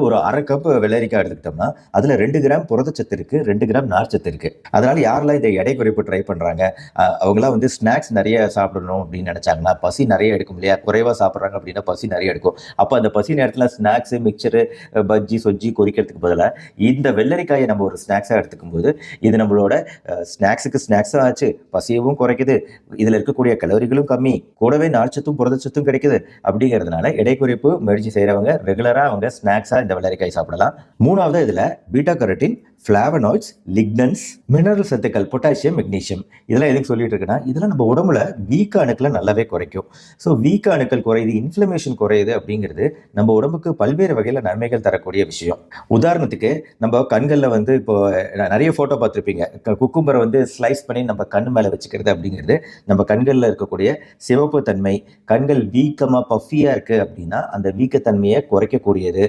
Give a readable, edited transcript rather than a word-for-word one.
ஒரு 1/2 கப் வெள்ளரிக்காய் எடுத்துக்கிட்டோம்னா, அதுல 2 கிராம் புரதச்சத்து இருக்கு, 2 கிராம் நார்ச்சத்து இருக்கு. அதனால யாரெல்லாம் இந்த எடை குறைப்பு ட்ரை பண்றாங்க, அவங்கலாம் வந்து ஸ்நாக்ஸ் நெறைய சாப்பிடணும் அப்படின்னு நெனைச்சாங்கன்னா, பசி நெறைய எடுக்கும் இல்லையா? குறைவா சாப்பிடுறாங்க அப்படின்னா பசி நெறைய எடுக்கும். அப்ப அந்த பசி நேரத்துல ஸ்நாக்ஸ், மிக்சரு, பஜ்ஜி, சொஜ்ஜி கொறிக்கிறதுக்கு பதிலா, இந்த வெள்ளரிக்காய நம்ம ஒரு ஸ்நாக்ஸா எடுத்துக்கும்போது, இது நம்மளோட ஸ்நாக்ஸுக்கு ஸ்நாக்ஸும் ஆச்சு, பசியவும் குறைக்குது, இதுல இருக்கக்கூடிய கலோரிகளும் கம்மி, கூடவே நார்ச்சத்தும், புரதச்சத்தும் கிடைக்குது. அப்படிங்கிறதுனால எடை குறைப்பு முயற்சி செய்றவங்க ரெகுலரா அவங்க ஸ்நாக்ஸா இந்த வெள்ளரிக்காய் சாப்பிடலாம். 3வது இதுல பீட்டா கரோட்டின், ஃபிளாவனாய்ட்ஸ், லிக்னன்ஸ், மினரல் சத்துக்கள், பொட்டாசியம், மெக்னீசியம் இதெல்லாம் எதுக்கு சொல்லிட்டு இருக்கேன்னா, இதெல்லாம் நம்ம உடம்புல வீக்க அணுக்களை நல்லாவே குறைக்கும். ஸோ வீக்க அணுக்கள் குறையுது, இன்ஃப்ளமேஷன் குறையுது அப்படிங்கிறது நம்ம உடம்புக்கு பல்வேறு வகையில நன்மைகள் தரக்கூடிய விஷயம். உதாரணத்துக்கு நம்ம கண்கள்ல வந்து இப்போ நிறைய போட்டோ பார்த்துருப்பீங்க. குக்கும்பரை வந்து ஸ்லைஸ் பண்ணி நம்ம கண் மேல வச்சுக்கிறது அப்படிங்கிறது நம்ம கண்கள்ல இருக்கக்கூடிய சிவப்பு தன்மை, கண்கள் வீக்கமா பஃபியா இருக்கு அப்படின்னா அந்த வீக்கத்தன்மையை குறைக்கக்கூடியது.